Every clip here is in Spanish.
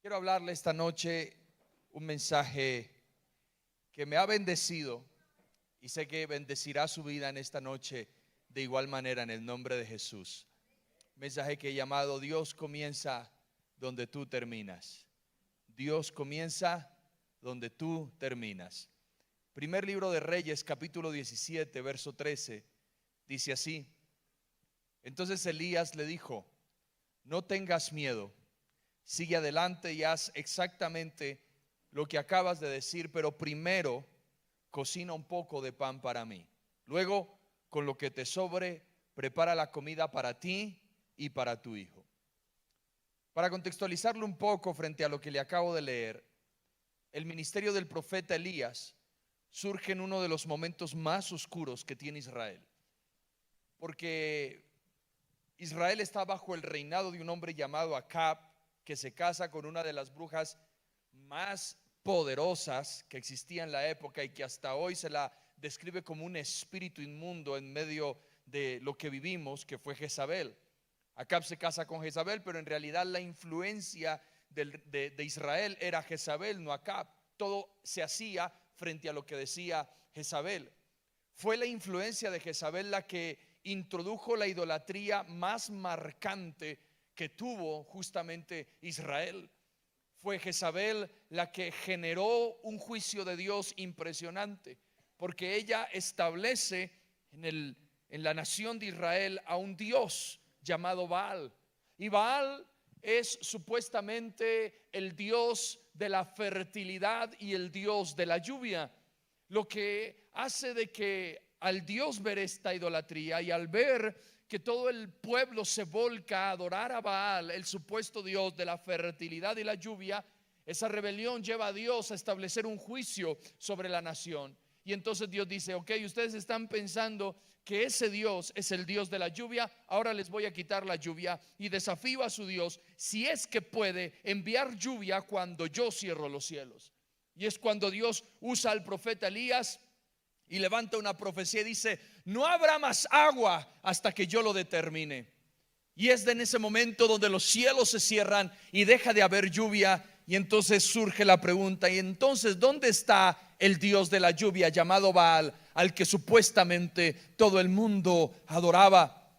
Quiero hablarle esta noche un mensaje que me ha bendecido y sé que bendecirá su vida en esta noche de igual manera en el nombre de Jesús. Mensaje que he llamado Dios comienza donde tú terminas. Dios comienza donde tú terminas. Primer libro de Reyes, capítulo 17, verso 13, dice así: entonces Elías le dijo: no tengas miedo, sigue adelante y haz exactamente lo que acabas de decir, pero primero cocina un poco de pan para mí. Luego, con lo que te sobre, prepara la comida para ti y para tu hijo. Para contextualizarlo un poco frente a lo que le acabo de leer, el ministerio del profeta Elías surge en uno de los momentos más oscuros que tiene Israel, porque Israel está bajo el reinado de un hombre llamado Acab, que se casa con una de las brujas más poderosas que existía en la época y que hasta hoy se la describe como un espíritu inmundo en medio de lo que vivimos, que fue Jezabel. Acab se casa con Jezabel, pero en realidad la influencia de Israel era Jezabel, no Acab. Todo se hacía frente a lo que decía Jezabel. Fue la influencia de Jezabel la que introdujo la idolatría más marcante que tuvo justamente Israel. Fue Jezabel la que generó un juicio de Dios impresionante, porque ella establece en la nación de Israel a un Dios llamado Baal. Y Baal es supuestamente el Dios de la fertilidad y el Dios de la lluvia, lo que hace de que al Dios ver esta idolatría y al ver que todo el pueblo se volca a adorar a Baal, el supuesto Dios de la fertilidad y la lluvia, esa rebelión lleva a Dios a establecer un juicio sobre la nación. Y entonces Dios dice: ok, ustedes están pensando que ese Dios es el Dios de la lluvia, ahora les voy a quitar la lluvia y desafío a su Dios, si es que puede, enviar lluvia cuando yo cierro los cielos. Y es cuando Dios usa al profeta Elías y levanta una profecía y dice: no habrá más agua hasta que yo lo determine. Y es en ese momento donde los cielos se cierran y deja de haber lluvia. Y entonces surge la pregunta: ¿y entonces dónde está el Dios de la lluvia llamado Baal, al que supuestamente todo el mundo adoraba?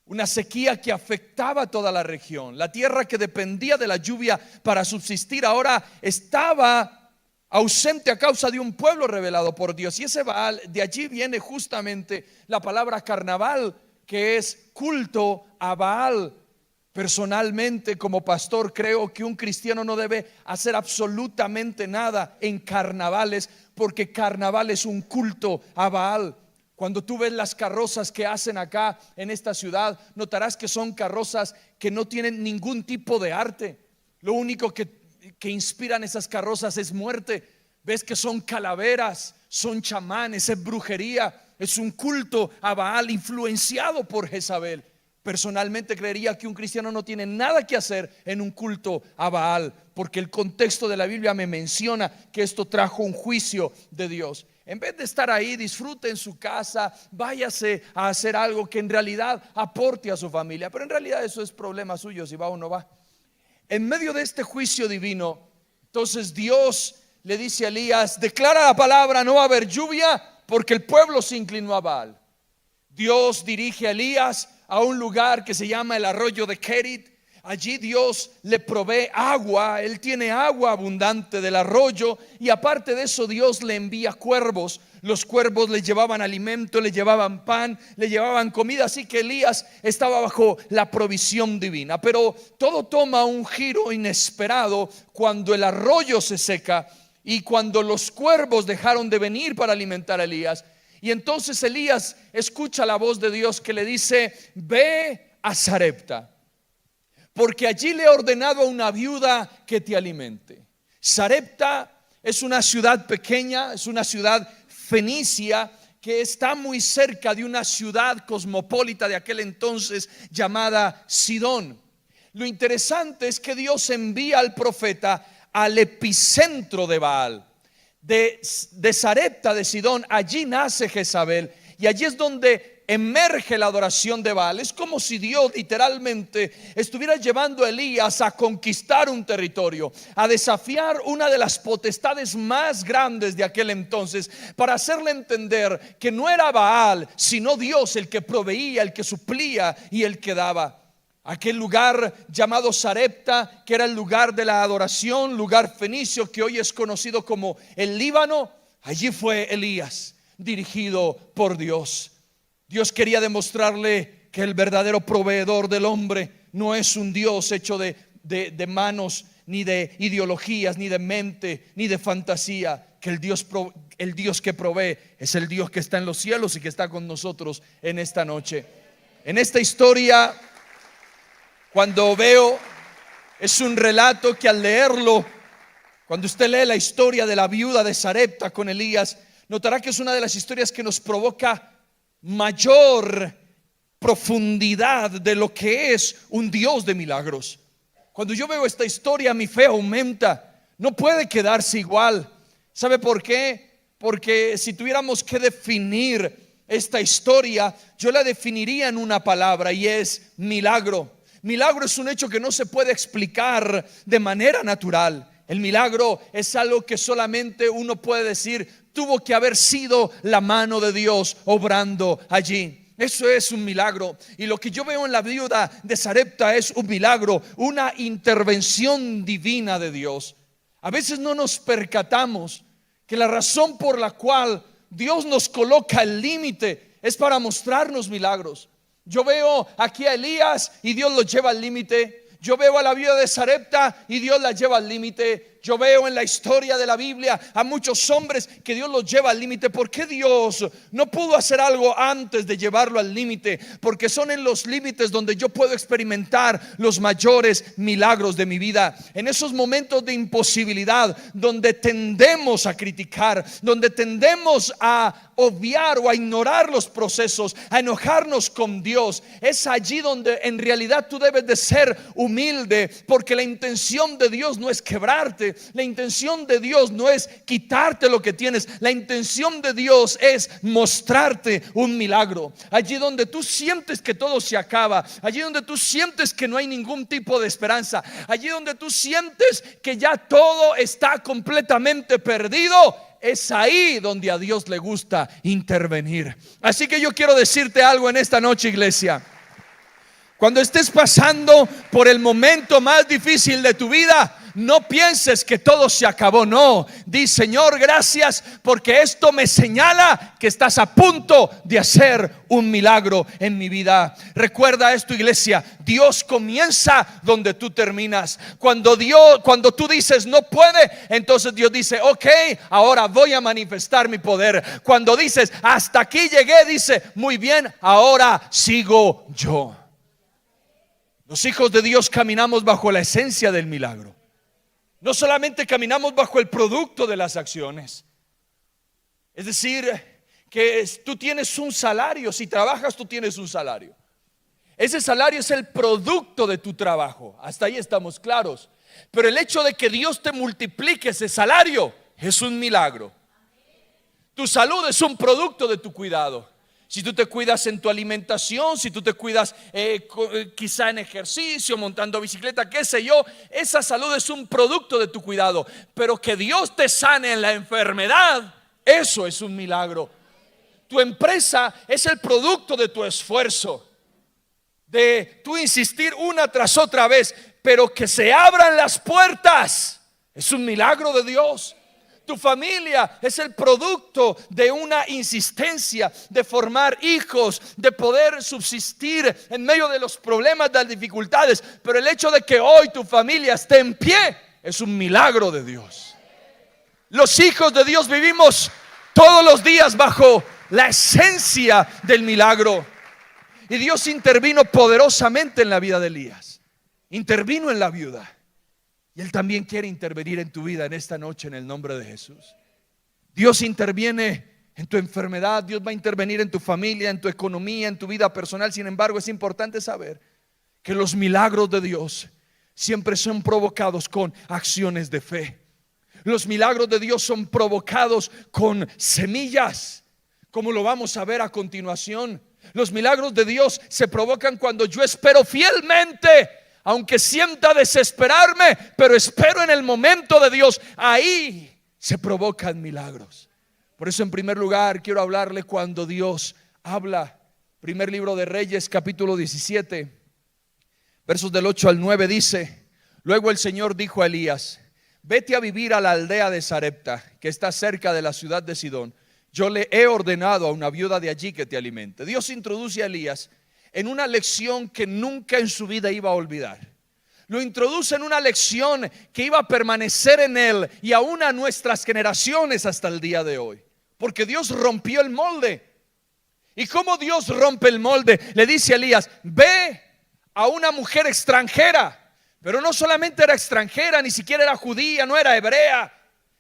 Una sequía que afectaba a toda la región. La tierra que dependía de la lluvia para subsistir ahora estaba ausente a causa de un pueblo revelado por Dios. Y ese Baal, de allí viene justamente la palabra carnaval, que es culto a Baal. Personalmente, como pastor, creo que un cristiano no debe hacer absolutamente nada en carnavales, porque carnaval es un culto a Baal. Cuando tú ves las carrozas que hacen acá en esta ciudad, notarás que son carrozas que no tienen ningún tipo de arte. Lo único que inspiran esas carrozas es muerte. Ves que son calaveras, son chamanes, es brujería, es un culto a Baal influenciado por Jezabel. Personalmente creería que un cristiano no tiene nada que hacer en un culto a Baal, porque el contexto de la Biblia me menciona que esto trajo un juicio de Dios. En vez de estar ahí, disfrute en su casa, váyase a hacer algo que en realidad aporte a su familia. Pero en realidad eso es problema suyo, si va o no va. En medio de este juicio divino, entonces Dios le dice a Elías: declara la palabra, no va a haber lluvia, porque el pueblo se inclinó a Baal. Dios dirige a Elías a un lugar que se llama el arroyo de Kerit. Allí Dios le provee agua, él tiene agua abundante del arroyo, y aparte de eso Dios le envía cuervos. Los cuervos le llevaban alimento, le llevaban pan, le llevaban comida, así que Elías estaba bajo la provisión divina. Pero todo toma un giro inesperado cuando el arroyo se seca y cuando los cuervos dejaron de venir para alimentar a Elías. Y entonces Elías escucha la voz de Dios que le dice: ve a Sarepta, porque allí le he ordenado a una viuda que te alimente. Sarepta es una ciudad pequeña, es una ciudad fenicia que está muy cerca de una ciudad cosmopolita de aquel entonces llamada Sidón. Lo interesante es que Dios envía al profeta al epicentro de Baal. De Sarepta, de Sidón, allí nace Jezabel, y allí es donde emerge la adoración de Baal. Es como si Dios literalmente estuviera llevando a Elías a conquistar un territorio, a desafiar una de las potestades más grandes de aquel entonces, para hacerle entender que no era Baal, sino Dios el que proveía, el que suplía y el que daba. Aquel lugar llamado Sarepta, que era el lugar de la adoración, lugar fenicio que hoy es conocido como el Líbano, allí fue Elías, dirigido por Dios. Dios quería demostrarle que el verdadero proveedor del hombre no es un Dios hecho de manos, ni de ideologías, ni de mente, ni de fantasía. Que el Dios que provee es el Dios que está en los cielos y que está con nosotros en esta noche. En esta historia, cuando veo, es un relato que al leerlo, cuando usted lee la historia de la viuda de Sarepta con Elías, notará que es una de las historias que nos provoca mayor profundidad de lo que es un Dios de milagros. Cuando yo veo esta historia, mi fe aumenta. No puede quedarse igual. ¿Sabe por qué? Porque si tuviéramos que definir esta historia, yo la definiría en una palabra, y es milagro. Milagro es un hecho que no se puede explicar de manera natural. El milagro es algo que solamente uno puede decir: tuvo que haber sido la mano de Dios obrando allí. Eso es un milagro. Y lo que yo veo en la viuda de Sarepta es un milagro, una intervención divina de Dios. A veces no nos percatamos que la razón por la cual Dios nos coloca el límite es para mostrarnos milagros. Yo veo aquí a Elías y Dios lo lleva al límite. Yo veo a la viuda de Sarepta y Dios la lleva al límite. Yo veo en la historia de la Biblia a muchos hombres que Dios los lleva al límite. ¿Por qué Dios no pudo hacer algo antes de llevarlo al límite? Porque son en los límites donde yo puedo experimentar los mayores milagros de mi vida. En esos momentos de imposibilidad, donde tendemos a criticar, donde tendemos a obviar o a ignorar los procesos, a enojarnos con Dios, es allí donde en realidad tú debes de ser humilde, porque la intención de Dios no es quebrarte. La intención de Dios no es quitarte lo que tienes. La intención de Dios es mostrarte un milagro. Allí donde tú sientes que todo se acaba, allí donde tú sientes que no hay ningún tipo de esperanza, allí donde tú sientes que ya todo está completamente perdido, es ahí donde a Dios le gusta intervenir. Así que yo quiero decirte algo en esta noche, iglesia. Cuando estés pasando por el momento más difícil de tu vida, no pienses que todo se acabó. No, di: Señor, gracias, porque esto me señala que estás a punto de hacer un milagro en mi vida. Recuerda esto, iglesia: Dios comienza donde tú terminas. Cuando tú dices no puede, entonces Dios dice: ok, ahora voy a manifestar mi poder. Cuando dices hasta aquí llegué, dice: muy bien, ahora sigo yo. Los hijos de Dios caminamos bajo la esencia del milagro. No solamente caminamos bajo el producto de las acciones. Es decir, que tú tienes un salario. Si trabajas, tú tienes un salario. Ese salario es el producto de tu trabajo. Hasta ahí estamos claros. Pero el hecho de que Dios te multiplique ese salario es un milagro. Tu salud es un producto de tu cuidado. Si tú te cuidas en tu alimentación, si tú te cuidas quizá en ejercicio, montando bicicleta, qué sé yo, esa salud es un producto de tu cuidado. Pero que Dios te sane en la enfermedad, eso es un milagro. Tu empresa es el producto de tu esfuerzo, de tu insistir una tras otra vez, pero que se abran las puertas, es un milagro de Dios. Tu familia es el producto de una insistencia de formar hijos, de poder subsistir en medio de los problemas, de las dificultades. Pero el hecho de que hoy tu familia esté en pie es un milagro de Dios. Los hijos de Dios vivimos todos los días bajo la esencia del milagro. Y Dios intervino poderosamente en la vida de Elías. Intervino en la viuda. Y Él también quiere intervenir en tu vida en esta noche en el nombre de Jesús. Dios interviene en tu enfermedad, Dios va a intervenir en tu familia, en tu economía, en tu vida personal. Sin embargo, es importante saber que los milagros de Dios siempre son provocados con acciones de fe. Los milagros de Dios son provocados con semillas, como lo vamos a ver a continuación. Los milagros de Dios se provocan cuando yo espero fielmente, aunque sienta desesperarme, pero espero en el momento de Dios. Ahí se provocan milagros. Por eso, en primer lugar, quiero hablarle cuando Dios habla. Primer libro de Reyes, capítulo 17, versos del 8 al 9 dice: luego el Señor dijo a Elías: vete a vivir a la aldea de Sarepta, que está cerca de la ciudad de Sidón. Yo le he ordenado a una viuda de allí que te alimente. Dios introduce a Elías en una lección que nunca en su vida iba a olvidar. Lo introduce en una lección que iba a permanecer en él y aún a nuestras generaciones hasta el día de hoy. Porque Dios rompió el molde. ¿Y cómo Dios rompe el molde? Le dice a Elías: ve a una mujer extranjera. Pero no solamente era extranjera, ni siquiera era judía, no era hebrea.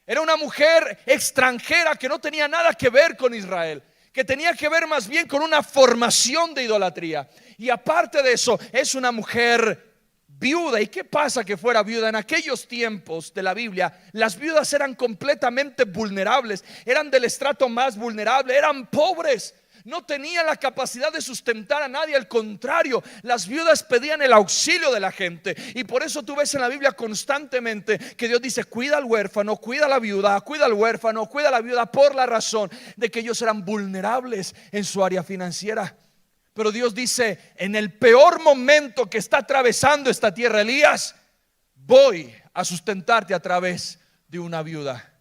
Era una mujer extranjera que no tenía nada que ver con Israel, que tenía que ver más bien con una formación de idolatría. Y aparte de eso, es una mujer viuda. ¿Y qué pasa que fuera viuda? En aquellos tiempos de la Biblia, las viudas eran completamente vulnerables, eran del estrato más vulnerable, eran pobres. No tenían la capacidad de sustentar a nadie. Al contrario, las viudas pedían el auxilio de la gente. Y por eso tú ves en la Biblia constantemente que Dios dice: cuida al huérfano, cuida a la viuda, cuida al huérfano, cuida a la viuda, por la razón de que ellos eran vulnerables en su área financiera. Pero Dios dice: en el peor momento que está atravesando esta tierra, Elías, voy a sustentarte a través de una viuda.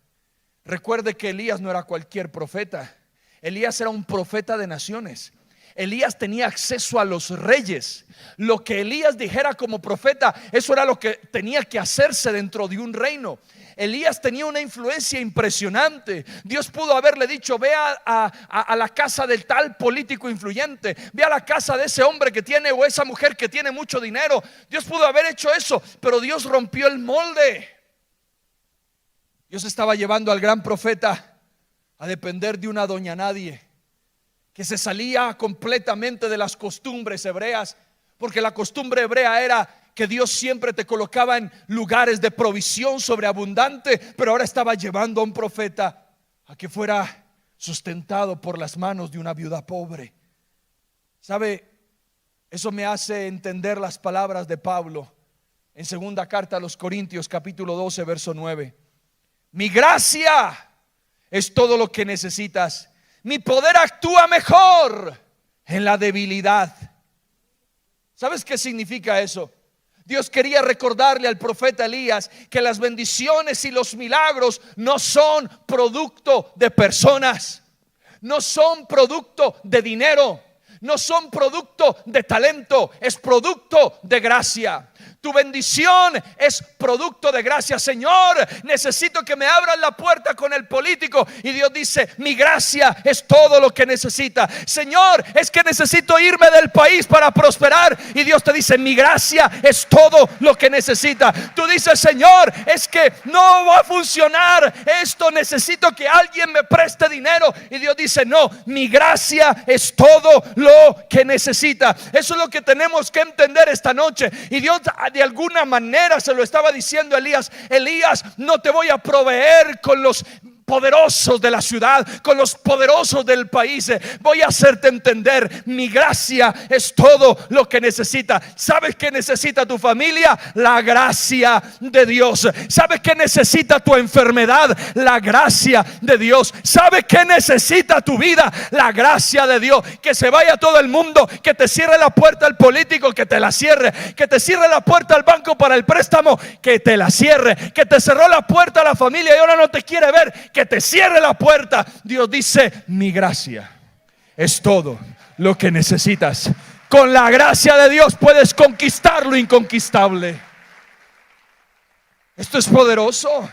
Recuerde que Elías no era cualquier profeta. Elías era un profeta de naciones. Elías tenía acceso a los reyes. Lo que Elías dijera como profeta, eso era lo que tenía que hacerse dentro de un reino. Elías tenía una influencia impresionante. Dios pudo haberle dicho: ve a la casa del tal político influyente, ve a la casa de ese hombre que tiene, o esa mujer que tiene mucho dinero. Dios pudo haber hecho eso, pero Dios rompió el molde. Dios estaba llevando al gran profeta a depender de una doña nadie, que se salía completamente de las costumbres hebreas, porque la costumbre hebrea era que Dios siempre te colocaba en lugares de provisión sobreabundante, pero ahora estaba llevando a un profeta a que fuera sustentado por las manos de una viuda pobre. ¿Sabe? Eso me hace entender las palabras de Pablo en segunda carta a los Corintios, capítulo 12, verso 9. Mi gracia es todo lo que necesitas. Mi poder actúa mejor en la debilidad. ¿Sabes qué significa eso? Dios quería recordarle al profeta Elías que las bendiciones y los milagros no son producto de personas, no son producto de dinero, no son producto de talento, es producto de gracia. Tu bendición es producto de gracia. Señor, necesito que me abran la puerta con el político. Y Dios dice: mi gracia es todo lo que necesita. Señor, es que necesito irme del país para prosperar. Y Dios te dice: mi gracia es todo lo que necesita. Tú dices: Señor, es que no va a funcionar esto, necesito que alguien me preste dinero. Y Dios dice: no, mi gracia es todo lo que necesita. Eso es lo que tenemos que entender esta noche. Y Dios de alguna manera se lo estaba diciendo a Elías: Elías, no te voy a proveer con los poderosos de la ciudad, con los poderosos del país. Voy a hacerte entender: mi gracia es todo lo que necesita. ¿Sabes qué necesita tu familia? La gracia de Dios. ¿Sabes qué necesita tu enfermedad? La gracia de Dios. ¿Sabes qué necesita tu vida? La gracia de Dios. Que se vaya todo el mundo, que te cierre la puerta al político, que te la cierre. Que te cierre la puerta al banco para el préstamo, que te la cierre. Que te cerró la puerta a la familia y ahora no te quiere ver, que te cierre la puerta. Dios dice: mi gracia es todo lo que necesitas. Con la gracia de Dios puedes conquistar lo inconquistable. Esto es poderoso.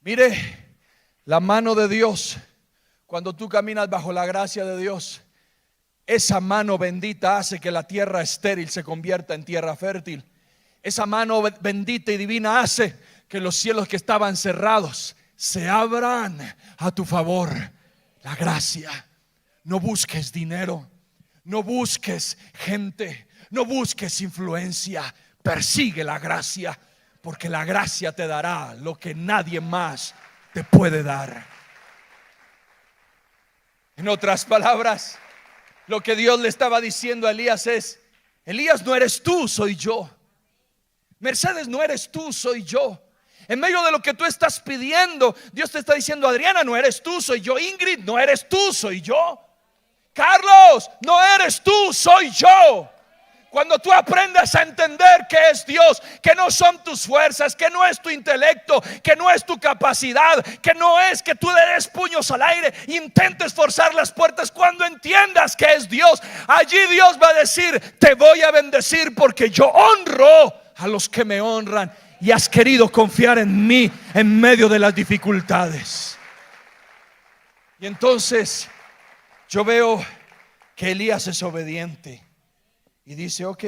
Mire, la mano de Dios, cuando tú caminas bajo la gracia de Dios, esa mano bendita hace que la tierra estéril se convierta en tierra fértil. Esa mano bendita y divina hace que los cielos que estaban cerrados se abran a tu favor. La gracia. No busques dinero, no busques gente, no busques influencia. Persigue la gracia, porque la gracia te dará lo que nadie más te puede dar. En otras palabras, lo que Dios le estaba diciendo a Elías es: Elías, no eres tú, soy yo. Mercedes, no eres tú, soy yo. En medio de lo que tú estás pidiendo, Dios te está diciendo: Adriana, no eres tú, soy yo. Ingrid, no eres tú, soy yo. Carlos, no eres tú, soy yo. Cuando tú aprendas a entender que es Dios, que no son tus fuerzas, que no es tu intelecto, que no es tu capacidad, que no es que tú le des puños al aire, intentes forzar las puertas. Cuando entiendas que es Dios, allí Dios va a decir: te voy a bendecir porque yo honro a los que me honran, y has querido confiar en mí en medio de las dificultades. Y entonces yo veo que Elías es obediente y dice: ok,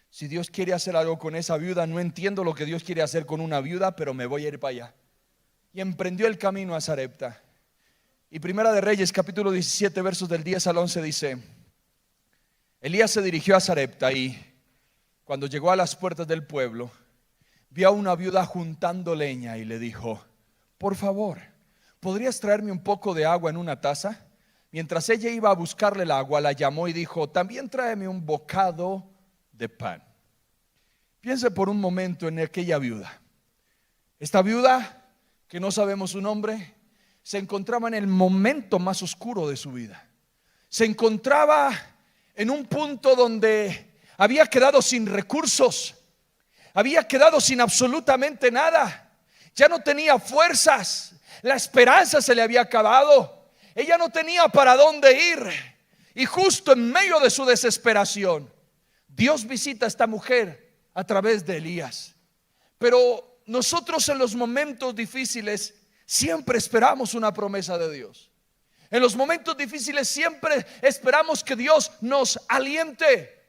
si Dios quiere hacer algo con esa viuda, no entiendo lo que Dios quiere hacer con una viuda, pero me voy a ir para allá. Y emprendió el camino a Sarepta. Y Primera de Reyes, capítulo 17, versos del 10 al 11 dice: Elías se dirigió a Sarepta y cuando llegó a las puertas del pueblo, vio a una viuda juntando leña y le dijo: por favor, ¿podrías traerme un poco de agua en una taza? Mientras ella iba a buscarle el agua, la llamó y dijo: también tráeme un bocado de pan. Piense por un momento en aquella viuda. Esta viuda, que no sabemos su nombre, se encontraba en el momento más oscuro de su vida. Se encontraba en un punto donde había quedado sin recursos, había quedado sin absolutamente nada. Ya no tenía fuerzas, la esperanza se le había acabado. Ella no tenía para dónde ir. Y justo en medio de su desesperación, Dios visita a esta mujer a través de Elías. Pero nosotros en los momentos difíciles siempre esperamos una promesa de Dios. En los momentos difíciles siempre esperamos que Dios nos aliente.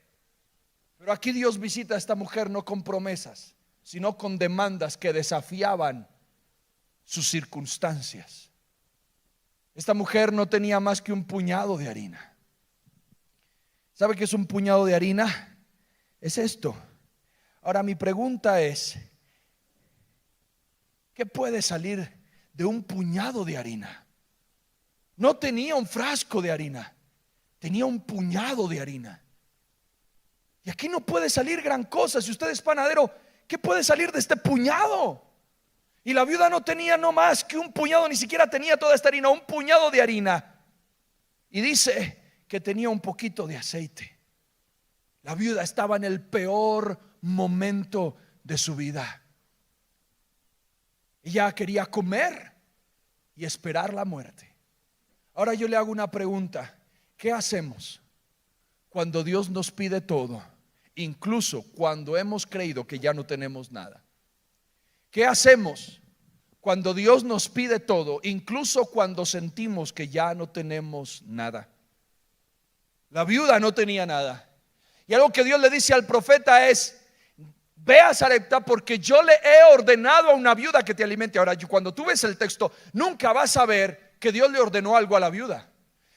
Pero aquí Dios visita a esta mujer no con promesas, sino con demandas que desafiaban sus circunstancias. Esta mujer no tenía más que un puñado de harina. ¿Sabe qué es un puñado de harina? Es esto. Ahora mi pregunta es: ¿qué puede salir de un puñado de harina? No tenía un frasco de harina, tenía un puñado de harina. Y aquí no puede salir gran cosa. Si usted es panadero, ¿qué puede salir de este puñado? Y la viuda no tenía no más que un puñado, ni siquiera tenía toda esta harina, un puñado de harina. Y dice que tenía un poquito de aceite. La viuda estaba en el peor momento de su vida. Ella quería comer y esperar la muerte. Ahora yo le hago una pregunta: ¿qué hacemos cuando Dios nos pide todo, incluso cuando hemos creído que ya no tenemos nada? ¿Qué hacemos cuando Dios nos pide todo, incluso cuando sentimos que ya no tenemos nada? La viuda no tenía nada. Y algo que Dios le dice al profeta es: ve a Sarepta porque yo le he ordenado a una viuda que te alimente. Ahora, cuando tú ves el texto, nunca vas a ver que Dios le ordenó algo a la viuda.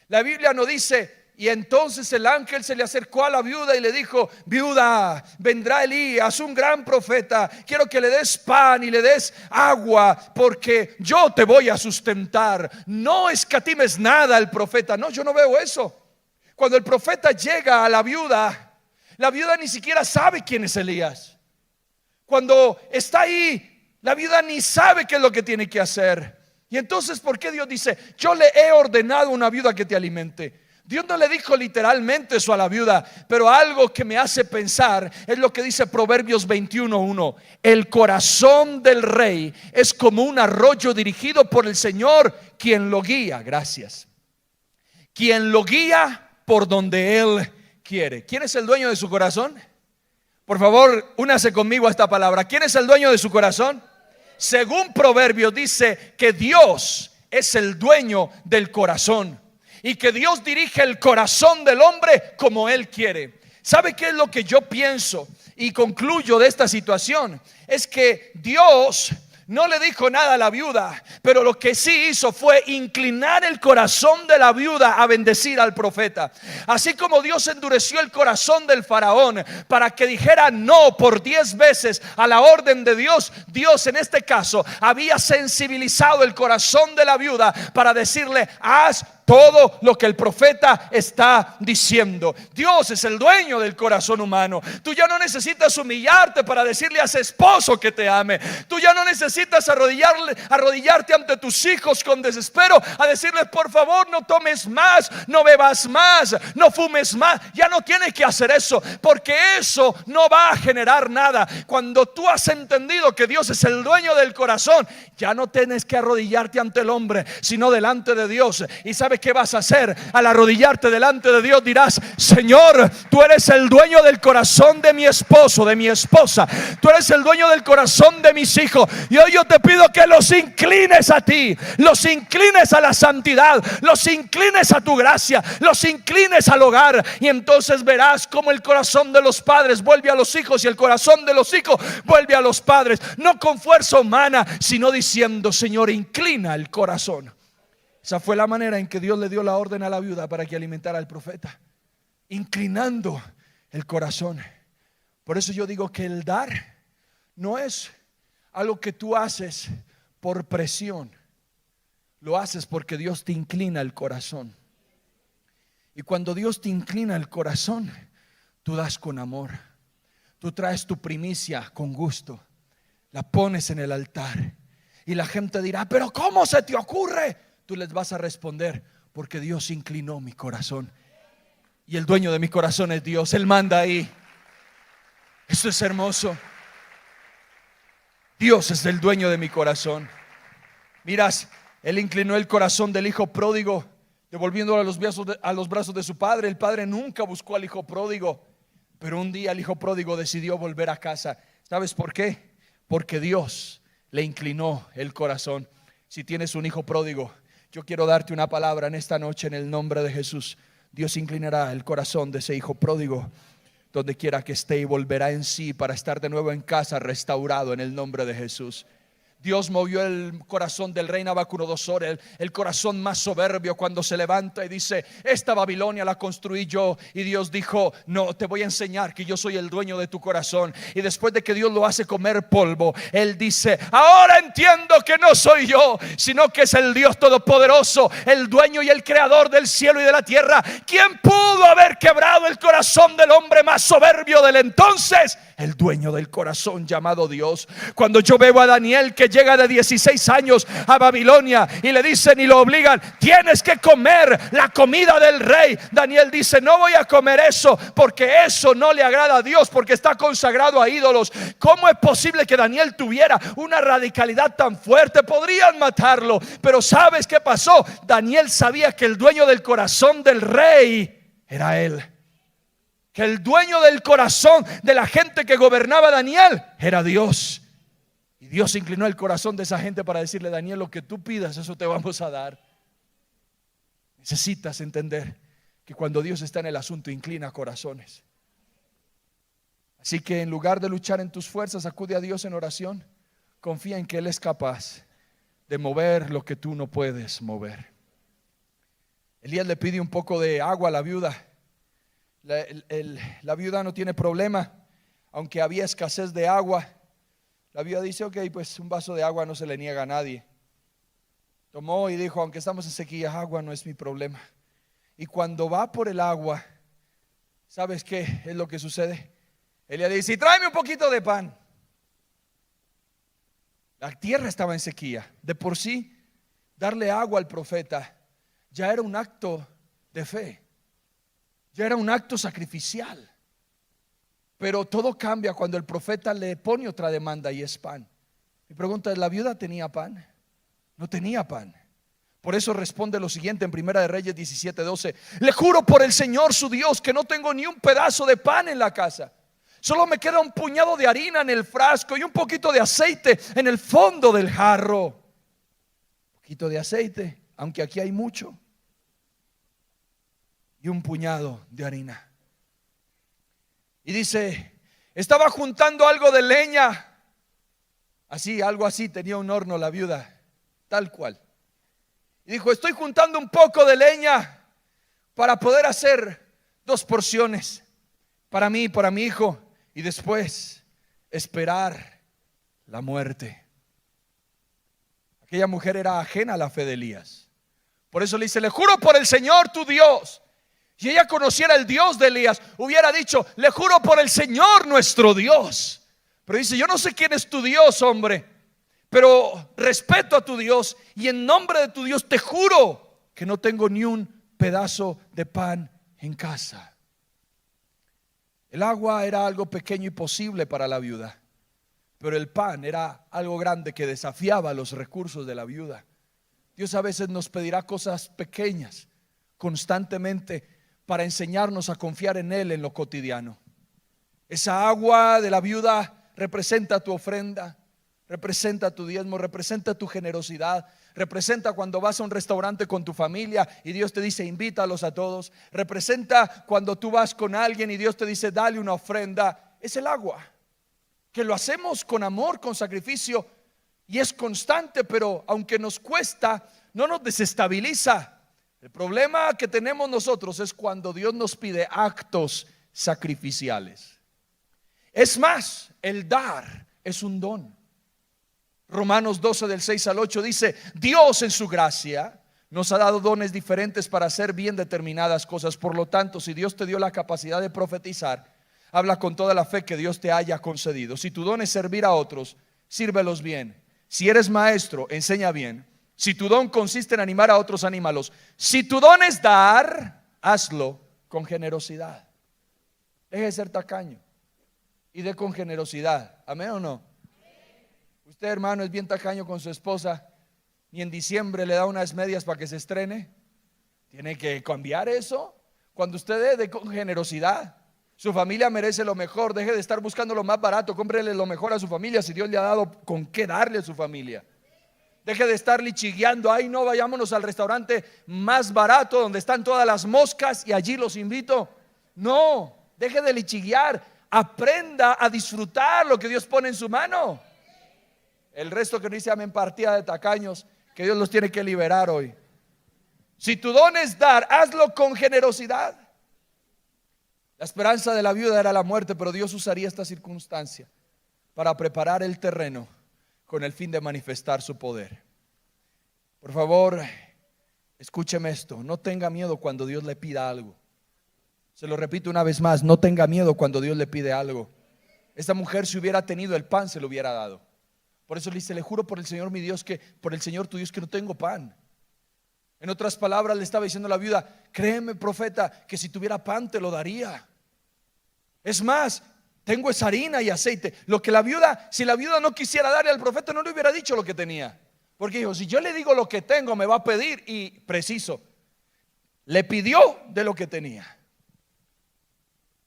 La Biblia no dice: y entonces el ángel se le acercó a la viuda y le dijo: viuda, vendrá Elías, un gran profeta, quiero que le des pan y le des agua porque yo te voy a sustentar. No escatimes nada al profeta. No, yo no veo eso. Cuando el profeta llega a la viuda ni siquiera sabe quién es Elías. Cuando está ahí, la viuda ni sabe qué es lo que tiene que hacer. Y entonces, ¿por qué Dios dice: yo le he ordenado a una viuda que te alimente? Dios no le dijo literalmente eso a la viuda, pero algo que me hace pensar es lo que dice Proverbios 21:1. El corazón del rey es como un arroyo dirigido por el Señor, quien lo guía. Gracias. Quien lo guía por donde Él quiere. ¿Quién es el dueño de su corazón? Por favor, únase conmigo a esta palabra. ¿Quién es el dueño de su corazón? Según Proverbios dice que Dios es el dueño del corazón y que Dios dirige el corazón del hombre como Él quiere. ¿Sabe qué es lo que yo pienso y concluyo de esta situación? Es que Dios no le dijo nada a la viuda, pero lo que sí hizo fue inclinar el corazón de la viuda a bendecir al profeta. Así como Dios endureció el corazón del faraón para que dijera no por 10 veces a la orden de Dios, Dios en este caso había sensibilizado el corazón de la viuda para decirle: haz todo lo que el profeta está diciendo. Dios es el dueño del corazón humano. Tú ya no necesitas humillarte para decirle a ese esposo que te ame. Tú ya no necesitas arrodillarte ante tus hijos con desespero a decirles: por favor, no tomes más, no bebas más, no fumes más. Ya no tienes que hacer eso, porque eso no va a generar nada. Cuando tú has entendido que Dios es el dueño del corazón, ya no tienes que arrodillarte ante el hombre, sino delante de Dios. ¿Y sabes qué vas a hacer? Al arrodillarte delante de Dios dirás: Señor, tú eres el dueño del corazón de mi esposo, de mi esposa. Tú eres el dueño del corazón de mis hijos. Y hoy yo te pido que los inclines a ti, los inclines a la santidad, los inclines a tu gracia, los inclines al hogar. Y entonces verás cómo el corazón de los padres vuelve a los hijos y el corazón de los hijos vuelve a los padres. No con fuerza humana, sino diciendo: Señor, inclina el corazón. Esa fue la manera en que Dios le dio la orden a la viuda para que alimentara al profeta, inclinando el corazón. Por eso yo digo que el dar no es algo que tú haces por presión. Lo haces porque Dios te inclina el corazón. Y cuando Dios te inclina el corazón, tú das con amor. Tú traes tu primicia con gusto, la pones en el altar. Y la gente dirá: pero ¿cómo se te ocurre? Tú les vas a responder: porque Dios inclinó mi corazón. Y el dueño de mi corazón es Dios. Él manda ahí. Esto es hermoso. Dios es el dueño de mi corazón. Miras, Él inclinó el corazón del hijo pródigo, devolviéndolo a los brazos de su padre. El padre nunca buscó al hijo pródigo, pero un día el hijo pródigo decidió volver a casa. ¿Sabes por qué? Porque Dios le inclinó el corazón. Si tienes un hijo pródigo, yo quiero darte una palabra en esta noche en el nombre de Jesús. Dios inclinará el corazón de ese hijo pródigo donde quiera que esté y volverá en sí para estar de nuevo en casa, restaurado en el nombre de Jesús. Dios movió el corazón del rey Nabucodonosor, el corazón más soberbio, cuando se levanta y dice: esta Babilonia la construí yo. Y Dios dijo: no, te voy a enseñar que yo soy el dueño de tu corazón. Y después de que Dios lo hace comer polvo, Él dice: ahora entiendo que no soy yo, sino que es el Dios todopoderoso, el dueño y el creador del cielo y de la tierra. ¿Quién pudo haber quebrado el corazón del hombre más soberbio del entonces? El dueño del corazón llamado Dios. Cuando yo veo a Daniel, que llega de 16 años a Babilonia, y le dicen y lo obligan: tienes que comer la comida del rey. Daniel dice: no voy a comer eso, porque eso no le agrada a Dios, porque está consagrado a ídolos. ¿Cómo es posible que Daniel tuviera una radicalidad tan fuerte? Podrían matarlo, pero ¿sabes qué pasó? Daniel sabía que el dueño del corazón del rey era él. Que el dueño del corazón de la gente que gobernaba Daniel era Dios. Y Dios inclinó el corazón de esa gente para decirle: Daniel, lo que tú pidas, eso te vamos a dar. Necesitas entender que cuando Dios está en el asunto, inclina corazones. Así que en lugar de luchar en tus fuerzas, acude a Dios en oración. Confía en que Él es capaz de mover lo que tú no puedes mover. Elías le pide un poco de agua a la viuda. La viuda no tiene problema, aunque había escasez de agua. La viuda dice: ok, pues un vaso de agua no se le niega a nadie. Tomó y dijo: aunque estamos en sequía, agua no es mi problema. Y cuando va por el agua, ¿sabes qué es lo que sucede? Elías dice: tráeme un poquito de pan. La tierra estaba en sequía. De por sí, darle agua al profeta ya era un acto de fe, ya era un acto sacrificial. Pero todo cambia cuando el profeta le pone otra demanda, y es pan. Mi pregunta es: ¿la viuda tenía pan? No tenía pan. Por eso responde lo siguiente en Primera de Reyes 17:12: le juro por el Señor su Dios que no tengo ni un pedazo de pan en la casa. Solo me queda un puñado de harina en el frasco y un poquito de aceite en el fondo del jarro. Un poquito de aceite, aunque aquí hay mucho, y un puñado de harina. Y dice: estaba juntando algo de leña. Así, algo así, tenía un horno la viuda, tal cual. Y dijo: estoy juntando un poco de leña para poder hacer 2 porciones, para mí y para mi hijo, y después esperar la muerte. Aquella mujer era ajena a la fe de Elías. Por eso le dice, le juro por el Señor tu Dios. Si ella conociera el Dios de Elías, hubiera dicho, le juro por el Señor nuestro Dios. Pero dice, yo no sé quién es tu Dios, hombre, pero respeto a tu Dios y en nombre de tu Dios te juro que no tengo ni un pedazo de pan en casa. El agua era algo pequeño y posible para la viuda, pero el pan era algo grande que desafiaba los recursos de la viuda. Dios a veces nos pedirá cosas pequeñas constantemente para enseñarnos a confiar en Él en lo cotidiano. Esa agua de la viuda representa tu ofrenda, representa tu diezmo, representa tu generosidad, representa cuando vas a un restaurante con tu familia y Dios te dice invítalos a todos, representa cuando tú vas con alguien y Dios te dice dale una ofrenda. Es el agua, que lo hacemos con amor, con sacrificio y es constante, pero aunque nos cuesta, no nos desestabiliza. El problema que tenemos nosotros es cuando Dios nos pide actos sacrificiales. Es más, el dar es un don. Romanos 12 del 6 al 8 dice, Dios en su gracia nos ha dado dones diferentes para hacer bien determinadas cosas. Por lo tanto, si Dios te dio la capacidad de profetizar, habla con toda la fe que Dios te haya concedido. Si tu don es servir a otros, sírvelos bien. Si eres maestro, enseña bien. Si tu don consiste en animar a otros, anímalos. Si tu don es dar, hazlo con generosidad. Deje de ser tacaño y dé con generosidad. ¿Amén o no? Usted, hermano, es bien tacaño con su esposa y en diciembre le da unas medias para que se estrene. Tiene que cambiar eso. Cuando usted dé con generosidad, su familia merece lo mejor. Deje de estar buscando lo más barato, cómprele lo mejor a su familia si Dios le ha dado con qué darle a su familia. Deje de estar lichigueando, ay no, vayámonos al restaurante más barato donde están todas las moscas y allí los invito. No, deje de lichiguear, aprenda a disfrutar lo que Dios pone en su mano. El resto que no dice amén, partida de tacaños, que Dios los tiene que liberar hoy. Si tu don es dar, hazlo con generosidad. La esperanza de la viuda era la muerte, pero Dios usaría esta circunstancia para preparar el terreno con el fin de manifestar su poder. Por favor, escúcheme esto, no tenga miedo cuando Dios le pida algo. Se lo repito una vez más, no tenga miedo cuando Dios le pide algo. Esta mujer, si hubiera tenido el pan, se lo hubiera dado. Por eso le dice, le juro por el Señor mi Dios, que por el Señor tu Dios, que no tengo pan. En otras palabras le estaba diciendo a la viuda, créeme, profeta, que si tuviera pan te lo daría. Es más, tengo esa harina y aceite. Lo que la viuda, si la viuda no quisiera darle al profeta, no le hubiera dicho lo que tenía. Porque dijo, si yo le digo lo que tengo, me va a pedir. Y preciso, le pidió de lo que tenía.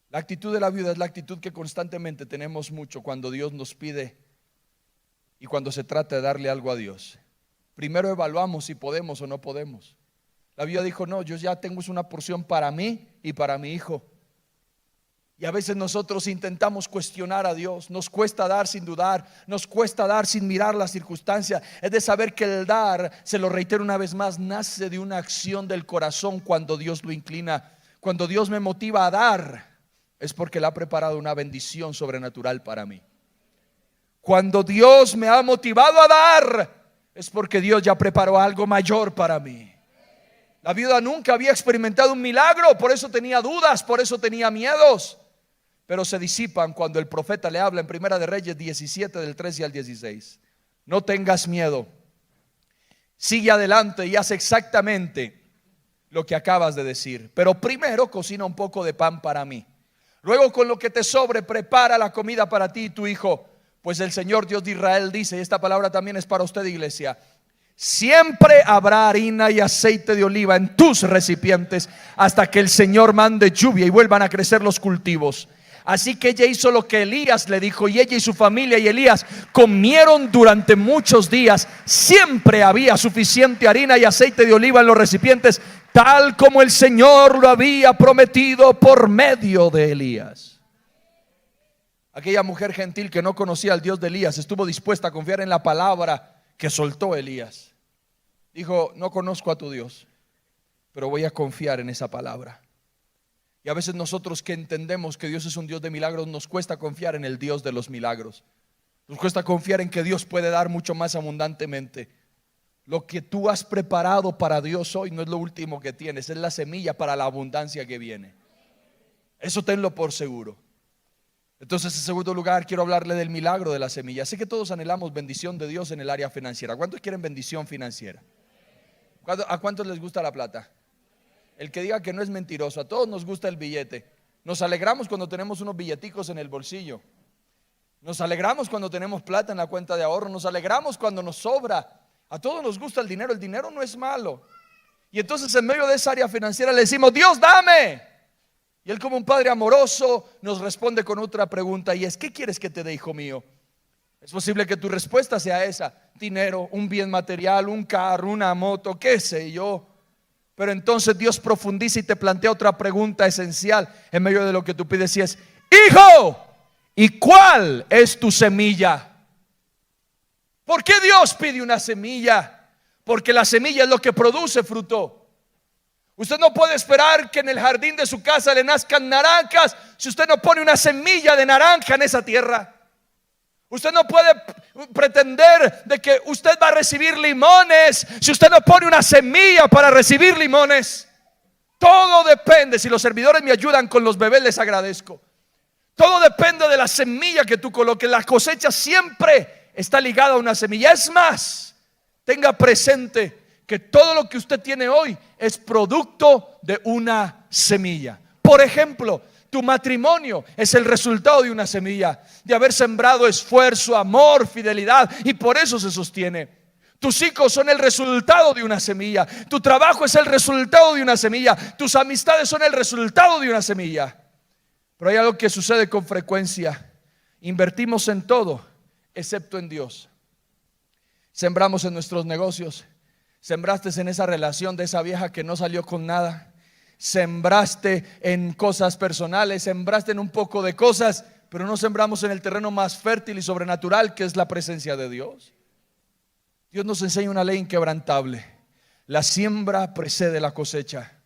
La actitud de la viuda es la actitud que constantemente tenemos mucho cuando Dios nos pide y cuando se trata de darle algo a Dios. Primero evaluamos si podemos o no podemos. La viuda dijo, no, yo ya tengo una porción para mí y para mi hijo. Y a veces nosotros intentamos cuestionar a Dios. Nos cuesta dar sin dudar, nos cuesta dar sin mirar las circunstancias. Es de saber que el dar, se lo reitero una vez más, nace de una acción del corazón cuando Dios lo inclina. Cuando Dios me motiva a dar, es porque Él ha preparado una bendición sobrenatural para mí. Cuando Dios me ha motivado a dar, es porque Dios ya preparó algo mayor para mí. La viuda nunca había experimentado un milagro, por eso tenía dudas, por eso tenía miedos. Pero se disipan cuando el profeta le habla en Primera de Reyes 17 del 13 al 16. No tengas miedo, sigue adelante y haz exactamente lo que acabas de decir. Pero primero cocina un poco de pan para mí. Luego con lo que te sobre prepara la comida para ti y tu hijo. Pues el Señor Dios de Israel dice, y esta palabra también es para usted, iglesia, siempre habrá harina y aceite de oliva en tus recipientes hasta que el Señor mande lluvia y vuelvan a crecer los cultivos. Así que ella hizo lo que Elías le dijo, y ella y su familia y Elías comieron durante muchos días. Siempre había suficiente harina y aceite de oliva en los recipientes, tal como el Señor lo había prometido por medio de Elías. Aquella mujer gentil que no conocía al Dios de Elías estuvo dispuesta a confiar en la palabra que soltó Elías. Dijo, no conozco a tu Dios, pero voy a confiar en esa palabra. Y a veces nosotros que entendemos que Dios es un Dios de milagros, nos cuesta confiar en el Dios de los milagros. Nos cuesta confiar en que Dios puede dar mucho más abundantemente. Lo que tú has preparado para Dios hoy no es lo último que tienes, es la semilla para la abundancia que viene. Eso tenlo por seguro. Entonces, en segundo lugar, quiero hablarle del milagro de la semilla. Sé que todos anhelamos bendición de Dios en el área financiera. ¿Cuántos quieren bendición financiera? ¿A cuántos les gusta la plata? El que diga que no es mentiroso. A todos nos gusta el billete. Nos alegramos cuando tenemos unos billeticos en el bolsillo. Nos alegramos cuando tenemos plata en la cuenta de ahorro. Nos alegramos cuando nos sobra. A todos nos gusta el dinero. El dinero no es malo. Y entonces, en medio de esa área financiera le decimos: Dios, dame. Y Él, como un padre amoroso, nos responde con otra pregunta, y es: ¿qué quieres que te dé, hijo mío? Es posible que tu respuesta sea esa: dinero, un bien material, un carro, una moto, qué sé yo. Pero entonces Dios profundiza y te plantea otra pregunta esencial en medio de lo que tú pides, y es: hijo, ¿y cuál es tu semilla? ¿Por qué Dios pide una semilla? Porque la semilla es lo que produce fruto. Usted no puede esperar que en el jardín de su casa le nazcan naranjas si usted no pone una semilla de naranja en esa tierra. Usted no puede pretender de que usted va a recibir limones si usted no pone una semilla para recibir limones. Todo depende. Si los servidores me ayudan con los bebés, les agradezco. Todo depende de la semilla que tú coloques. La cosecha siempre está ligada a una semilla. Es más, tenga presente que todo lo que usted tiene hoy es producto de una semilla. Por ejemplo, tu matrimonio es el resultado de una semilla, de haber sembrado esfuerzo, amor, fidelidad, y por eso se sostiene. Tus hijos son el resultado de una semilla. Tu trabajo es el resultado de una semilla. Tus amistades son el resultado de una semilla. Pero hay algo que sucede con frecuencia: invertimos en todo excepto en Dios. Sembramos en nuestros negocios. Sembraste en esa relación de esa vieja que no salió con nada. Sembraste en cosas personales, sembraste en un poco de cosas, pero no sembramos en el terreno más fértil y sobrenatural, que es la presencia de Dios. Dios nos enseña una ley inquebrantable: la siembra precede la cosecha.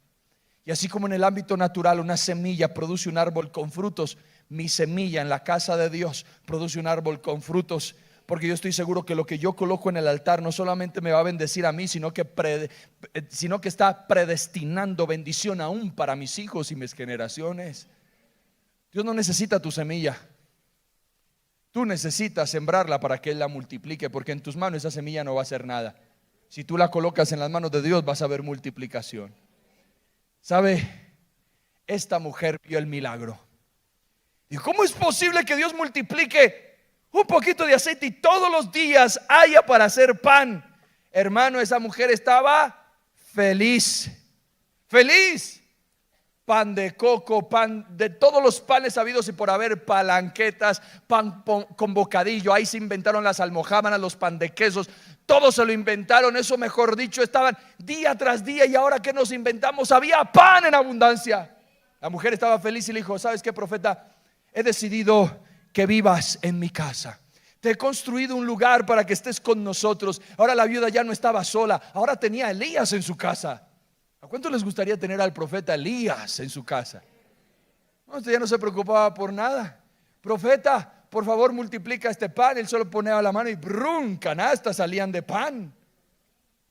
Y así como en el ámbito natural una semilla produce un árbol con frutos, mi semilla en la casa de Dios produce un árbol con frutos. Porque yo estoy seguro que lo que yo coloco en el altar no solamente me va a bendecir a mí, sino que está predestinando bendición aún para mis hijos y mis generaciones. Dios no necesita tu semilla. Tú necesitas sembrarla para que Él la multiplique, porque en tus manos esa semilla no va a hacer nada. Si tú la colocas en las manos de Dios, vas a ver multiplicación. ¿Sabe? Esta mujer vio el milagro. ¿Y cómo es posible que Dios multiplique un poquito de aceite y todos los días haya para hacer pan? Hermano, esa mujer estaba feliz. Feliz. Pan de coco, pan de todos los panes habidos y por haber, palanquetas, pan con bocadillo. Ahí se inventaron las almojábanas, los pan de quesos. Todos se lo inventaron. Eso, mejor dicho, estaban día tras día. Y ahora que nos inventamos, había pan en abundancia. La mujer estaba feliz y le dijo: ¿sabes qué, profeta? He decidido que vivas en mi casa. Te he construido un lugar para que estés con nosotros. Ahora la viuda ya no estaba sola, ahora tenía a Elías en su casa. ¿A cuánto les gustaría tener al profeta Elías en su casa? No, usted ya no se preocupaba por nada. Profeta, por favor, multiplica este pan. Él solo ponía la mano y brum, canastas salían de pan,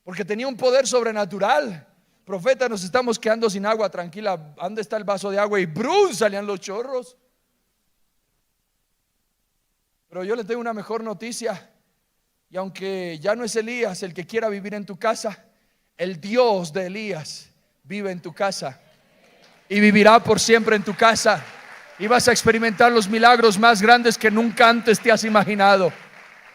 porque tenía un poder sobrenatural. Profeta, nos estamos quedando sin agua, tranquila, ¿dónde está el vaso de agua? Y brum, salían los chorros. Pero yo le tengo una mejor noticia. Y aunque ya no es Elías el que quiera vivir en tu casa, el Dios de Elías vive en tu casa y vivirá por siempre en tu casa. Y vas a experimentar los milagros más grandes que nunca antes te has imaginado.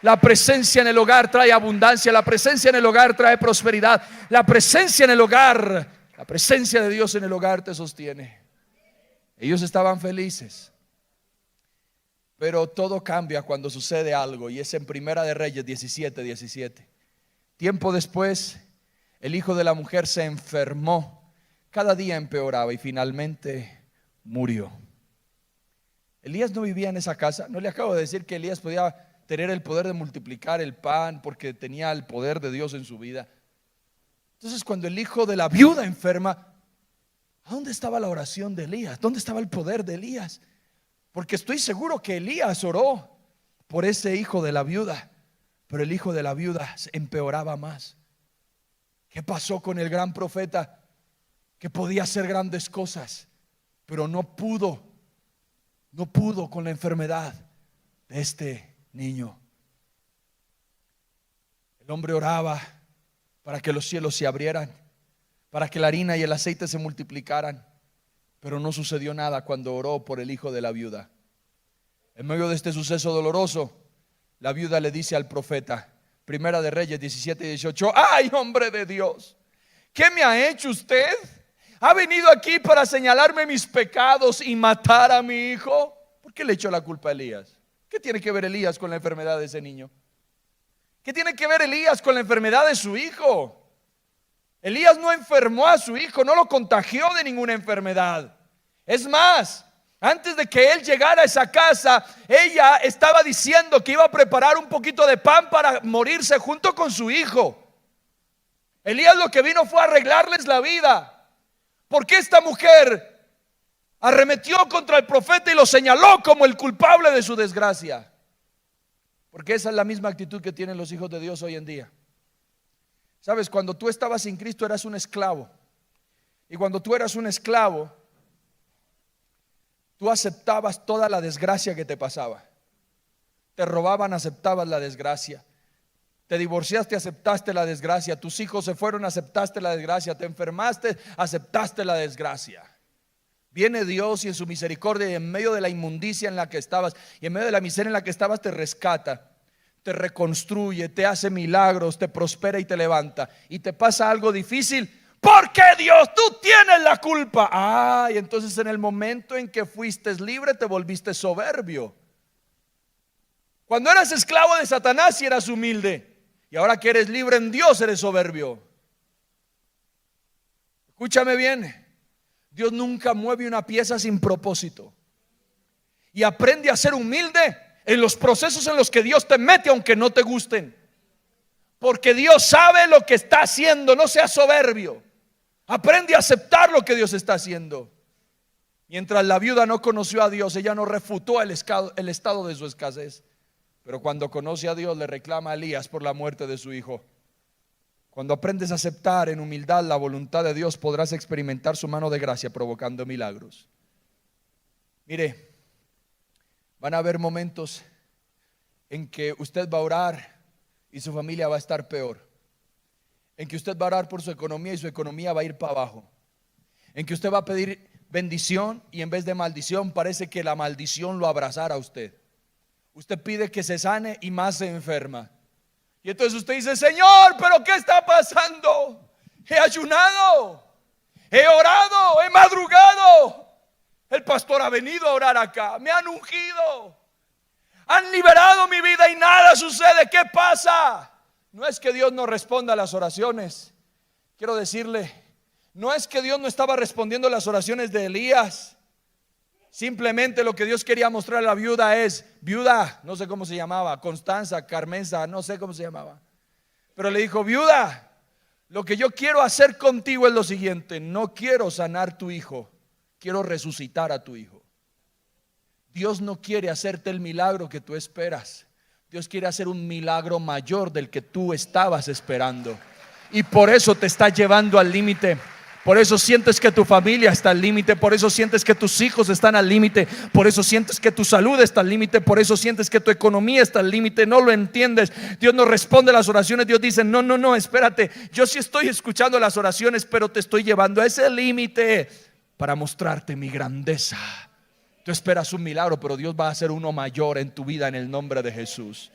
La presencia en el hogar trae abundancia. La presencia en el hogar trae prosperidad. La presencia en el hogar, la presencia de Dios en el hogar te sostiene. Ellos estaban felices. Pero todo cambia cuando sucede algo, y es en Primera de Reyes 17:17. Tiempo después, el hijo de la mujer se enfermó, cada día empeoraba y finalmente murió. Elías no vivía en esa casa. No le acabo de decir que Elías podía tener el poder de multiplicar el pan porque tenía el poder de Dios en su vida. Entonces, cuando el hijo de la viuda enferma, ¿a dónde estaba la oración de Elías? ¿Dónde estaba el poder de Elías? Porque estoy seguro que Elías oró por ese hijo de la viuda, pero el hijo de la viuda empeoraba más. ¿Qué pasó con el gran profeta que podía hacer grandes cosas, pero no pudo con la enfermedad de este niño? El hombre oraba para que los cielos se abrieran, para que la harina y el aceite se multiplicaran, pero no sucedió nada cuando oró por el hijo de la viuda. En medio de este suceso doloroso, la viuda le dice al profeta, Primera de Reyes 17 y 18, ¡ay, hombre de Dios! ¿Qué me ha hecho usted? ¿Ha venido aquí para señalarme mis pecados y matar a mi hijo? ¿Por qué le echó la culpa a Elías? ¿Qué tiene que ver Elías con la enfermedad de ese niño? ¿Qué tiene que ver Elías con la enfermedad de su hijo? Elías no enfermó a su hijo, no lo contagió de ninguna enfermedad. Es más, antes de que él llegara a esa casa, ella estaba diciendo que iba a preparar un poquito de pan para morirse junto con su hijo. Elías lo que vino fue a arreglarles la vida. ¿Por qué esta mujer arremetió contra el profeta y lo señaló como el culpable de su desgracia? Porque esa es la misma actitud que tienen los hijos de Dios hoy en día. Sabes, cuando tú estabas sin Cristo eras un esclavo. Y cuando tú eras un esclavo, tú aceptabas toda la desgracia que te pasaba. Te robaban, aceptabas la desgracia. Te divorciaste, aceptaste la desgracia. Tus hijos se fueron, aceptaste la desgracia. Te enfermaste, aceptaste la desgracia. Viene Dios y en su misericordia, y en medio de la inmundicia en la que estabas y en medio de la miseria en la que estabas, te rescata, te reconstruye, te hace milagros, te prospera y te levanta. Y te pasa algo difícil. ¿Por qué, Dios? Tú tienes la culpa. Y entonces en el momento en que fuiste libre te volviste soberbio. Cuando eras esclavo de Satanás y eras humilde, y ahora que eres libre en Dios eres soberbio. Escúchame bien, Dios nunca mueve una pieza sin propósito. Y aprende a ser humilde en los procesos en los que Dios te mete, aunque no te gusten. Porque Dios sabe lo que está haciendo. No seas soberbio. Aprende a aceptar lo que Dios está haciendo. Mientras la viuda no conoció a Dios, ella no refutó el estado de su escasez. Pero cuando conoce a Dios, le reclama a Elías por la muerte de su hijo. Cuando aprendes a aceptar en humildad la voluntad de Dios, podrás experimentar su mano de gracia provocando milagros. Mire, van a haber momentos en que usted va a orar y su familia va a estar peor. En que usted va a orar por su economía y su economía va a ir para abajo. En que usted va a pedir bendición y en vez de maldición parece que la maldición lo abrazara a usted. Usted pide que se sane y más se enferma. Y entonces usted dice, Señor, ¿pero qué está pasando? He ayunado, he orado, he madrugado. El pastor ha venido a orar acá, me han ungido, han liberado mi vida y nada sucede. ¿Qué pasa? No es que Dios no responda a las oraciones. Quiero decirle, no es que Dios no estaba respondiendo a las oraciones de Elías. Simplemente lo que Dios quería mostrar a la viuda es, viuda, no sé cómo se llamaba, Constanza, Carmenza, no sé cómo se llamaba. Pero le dijo, viuda, lo que yo quiero hacer contigo es lo siguiente. No quiero sanar tu hijo, quiero resucitar a tu hijo. Dios no quiere hacerte el milagro que tú esperas. Dios quiere hacer un milagro mayor del que tú estabas esperando. Y por eso te está llevando al límite. Por eso sientes que tu familia está al límite. Por eso sientes que tus hijos están al límite. Por eso sientes que tu salud está al límite. Por eso sientes que tu economía está al límite. No lo entiendes. Dios no responde a las oraciones. Dios dice, no, espérate. Yo sí estoy escuchando las oraciones, pero te estoy llevando a ese límite para mostrarte mi grandeza. Tú esperas un milagro, pero Dios va a hacer uno mayor en tu vida en el nombre de Jesús.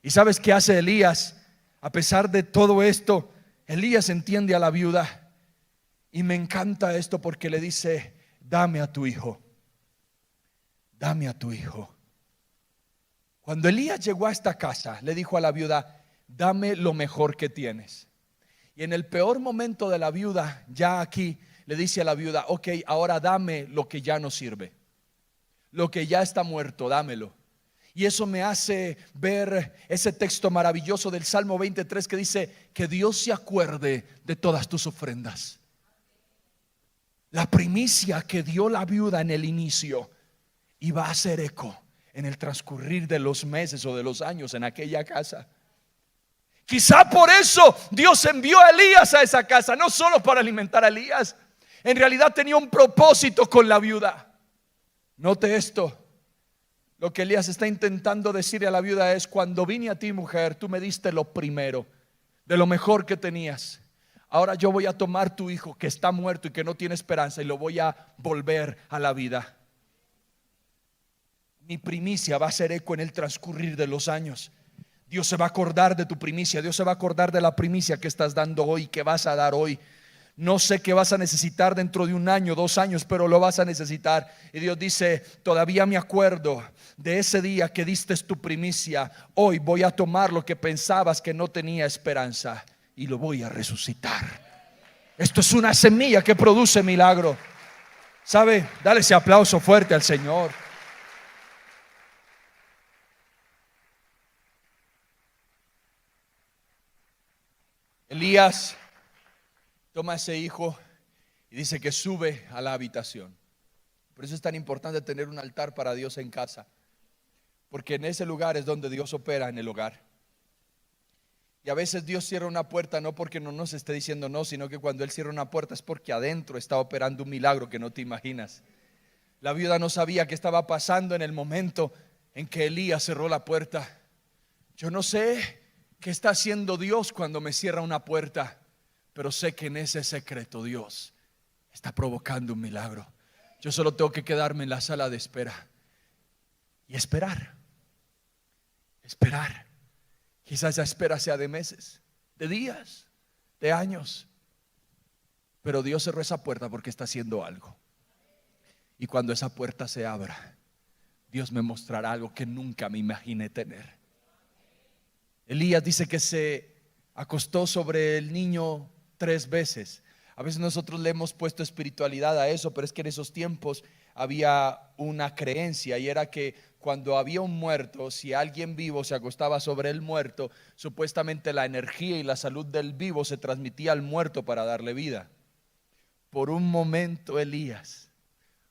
¿Y sabes qué hace Elías? A pesar de todo esto, Elías entiende a la viuda. Y me encanta esto porque le dice, dame a tu hijo. Dame a tu hijo. Cuando Elías llegó a esta casa, le dijo a la viuda, dame lo mejor que tienes. Y en el peor momento de la viuda, ya aquí, le dice a la viuda, ok, ahora dame lo que ya no sirve. Lo que ya está muerto, dámelo. Y eso me hace ver ese texto maravilloso del Salmo 23 que dice, que Dios se acuerde de todas tus ofrendas. La primicia que dio la viuda en el inicio iba a hacer eco en el transcurrir de los meses o de los años en aquella casa. Quizá por eso Dios envió a Elías a esa casa, no solo para alimentar a Elías. En realidad tenía un propósito con la viuda. Note esto. Lo que Elías está intentando decirle a la viuda es: cuando vine a ti, mujer, tú me diste lo primero, de lo mejor que tenías. Ahora yo voy a tomar tu hijo que está muerto y que no tiene esperanza, y lo voy a volver a la vida. Mi primicia va a hacer eco en el transcurrir de los años. Dios se va a acordar de tu primicia. Dios se va a acordar de la primicia que estás dando hoy, que vas a dar hoy. No sé qué vas a necesitar dentro de 1 año, 2 años, pero lo vas a necesitar. Y Dios dice: todavía me acuerdo de ese día que diste tu primicia. Hoy voy a tomar lo que pensabas que no tenía esperanza y lo voy a resucitar. Esto es una semilla que produce milagro. ¿Sabe? Dale ese aplauso fuerte al Señor. Elías toma a ese hijo y dice que sube a la habitación. Por eso es tan importante tener un altar para Dios en casa, porque en ese lugar es donde Dios opera en el hogar. Y a veces Dios cierra una puerta no porque no nos esté diciendo no, sino que cuando Él cierra una puerta es porque adentro está operando un milagro que no te imaginas. La viuda no sabía qué estaba pasando en el momento en que Elías cerró la puerta. Yo no sé qué está haciendo Dios cuando me cierra una puerta, pero sé que en ese secreto Dios está provocando un milagro. Yo solo tengo que quedarme en la sala de espera y esperar. Esperar. Quizás esa espera sea de meses, de días, de años, pero Dios cerró esa puerta porque está haciendo algo. Y cuando esa puerta se abra, Dios me mostrará algo que nunca me imaginé tener. Elías dice que se acostó sobre el niño 3 veces. A veces nosotros le hemos puesto espiritualidad a eso, pero es que en esos tiempos había una creencia, y era que cuando había un muerto, si alguien vivo se acostaba sobre el muerto, supuestamente la energía y la salud del vivo se transmitía al muerto para darle vida. Por un momento Elías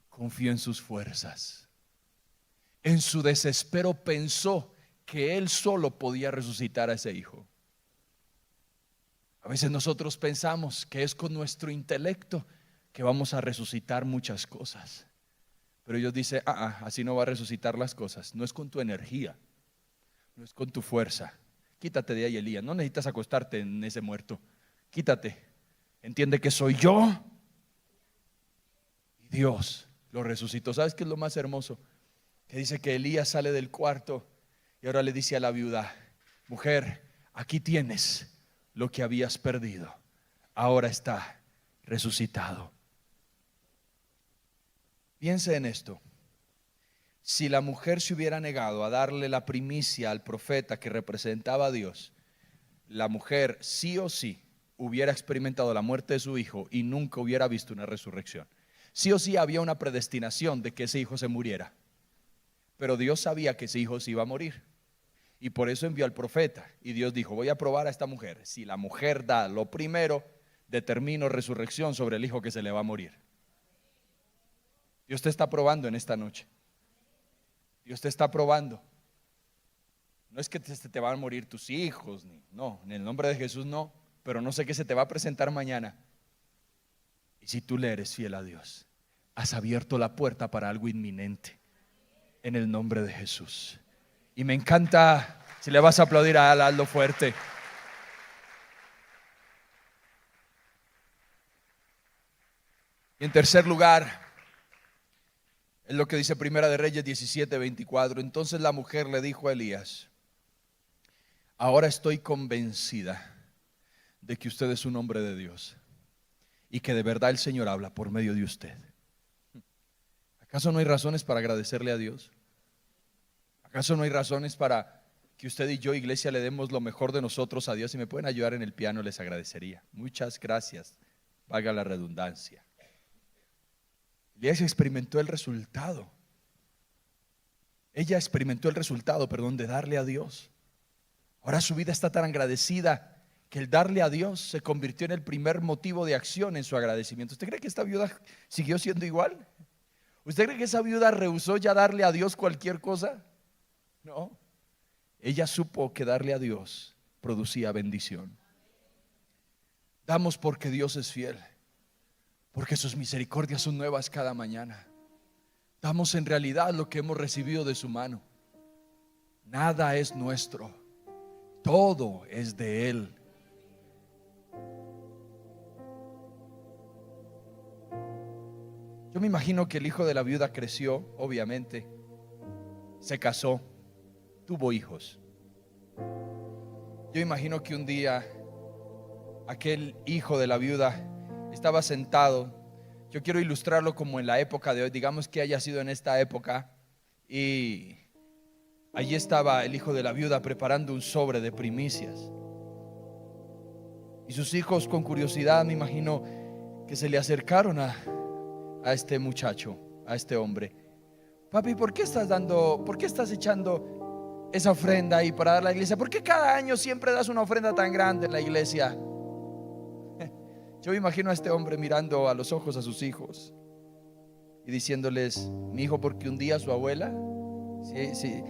confió en sus fuerzas. En su desespero pensó que él solo podía resucitar a ese hijo. A veces nosotros pensamos que es con nuestro intelecto que vamos a resucitar muchas cosas, pero Dios dice: así no va a resucitar las cosas. No es con tu energía, no es con tu fuerza. Quítate de ahí, Elías. No necesitas acostarte en ese muerto. Quítate. Entiende que soy yo y Dios lo resucitó. ¿Sabes qué es lo más hermoso? Que dice que Elías sale del cuarto y ahora le dice a la viuda: mujer, aquí tienes lo que habías perdido. Ahora está resucitado. Piense en esto. Si la mujer se hubiera negado a darle la primicia al profeta que representaba a Dios, la mujer sí o sí hubiera experimentado la muerte de su hijo y nunca hubiera visto una resurrección. Sí o sí había una predestinación de que ese hijo se muriera, pero Dios sabía que ese hijo se iba a morir, y por eso envió al profeta. Y Dios dijo: voy a probar a esta mujer. Si la mujer da lo primero, determino resurrección sobre el hijo que se le va a morir. Dios te está probando en esta noche. Dios te está probando. No es que te van a morir tus hijos, no, en el nombre de Jesús no, pero no sé qué se te va a presentar mañana. Y si tú le eres fiel a Dios, has abierto la puerta para algo inminente en el nombre de Jesús. Y me encanta, si le vas a aplaudir a Aldo fuerte. Y en tercer lugar, es lo que dice Primera de Reyes 17:24. Entonces la mujer le dijo a Elías: ahora estoy convencida de que usted es un hombre de Dios y que de verdad el Señor habla por medio de usted. ¿Acaso no hay razones para agradecerle a Dios? ¿Acaso no hay razones para que usted y yo, iglesia, le demos lo mejor de nosotros a Dios? Si me pueden ayudar en el piano, les agradecería. Muchas gracias, valga la redundancia. Elías experimentó el resultado. Ella experimentó el resultado, de darle a Dios. Ahora su vida está tan agradecida que el darle a Dios se convirtió en el primer motivo de acción en su agradecimiento. ¿Usted cree que esta viuda siguió siendo igual? ¿Usted cree que esa viuda rehusó ya darle a Dios cualquier cosa? No. Ella supo que darle a Dios producía bendición. Damos porque Dios es fiel, porque sus misericordias son nuevas cada mañana. Damos en realidad lo que hemos recibido de su mano. Nada es nuestro, todo es de Él. Yo me imagino que el hijo de la viuda creció, obviamente, se casó, tuvo hijos. Yo imagino que un día aquel hijo de la viuda estaba sentado. Yo quiero ilustrarlo como en la época de hoy, digamos que haya sido en esta época, y allí estaba el hijo de la viuda preparando un sobre de primicias. Y sus hijos, con curiosidad, me imagino que se le acercaron a este muchacho, a este hombre. Papi, ¿por qué estás echando esa ofrenda ahí para dar a la iglesia? ¿Por qué cada año siempre das una ofrenda tan grande en la iglesia? Yo me imagino a este hombre mirando a los ojos a sus hijos y diciéndoles: mi hijo, porque un día su abuela, sí,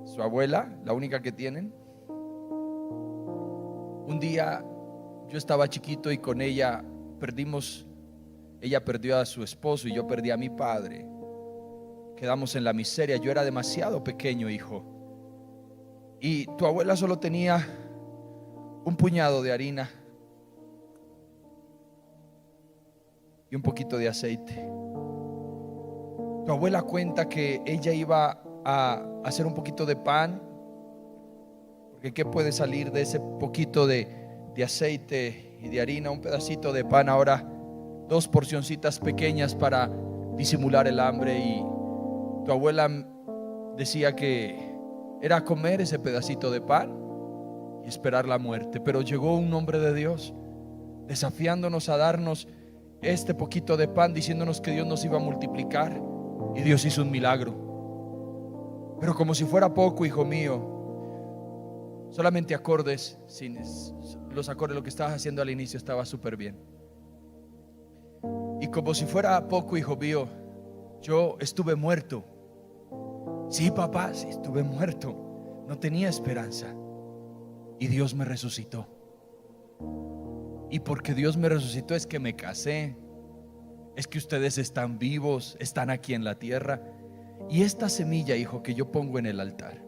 su abuela, la única que tienen, un día yo estaba chiquito y con ella perdió a su esposo y yo perdí a mi padre. Quedamos en la miseria. Yo era demasiado pequeño, hijo, y tu abuela solo tenía un puñado de harina y un poquito de aceite. Tu abuela cuenta que ella iba a hacer un poquito de pan, porque ¿qué puede salir de ese poquito de aceite y de harina? Un pedacito de pan. Ahora 2 porcioncitas pequeñas para disimular el hambre. Y tu abuela decía que era comer ese pedacito de pan y esperar la muerte. Pero llegó un hombre de Dios desafiándonos a darnos este poquito de pan, diciéndonos que Dios nos iba a multiplicar, y Dios hizo un milagro. Pero como si fuera poco, hijo mío, solamente acordes, sin los acordes, lo que estabas haciendo al inicio estaba súper bien. Y como si fuera poco, hijo mío, yo estuve muerto. Sí, papá, sí, estuve muerto. No tenía esperanza. Y Dios me resucitó. Y porque Dios me resucitó es que me casé. Es que ustedes están vivos, están aquí en la tierra. Y esta semilla, hijo, que yo pongo en el altar,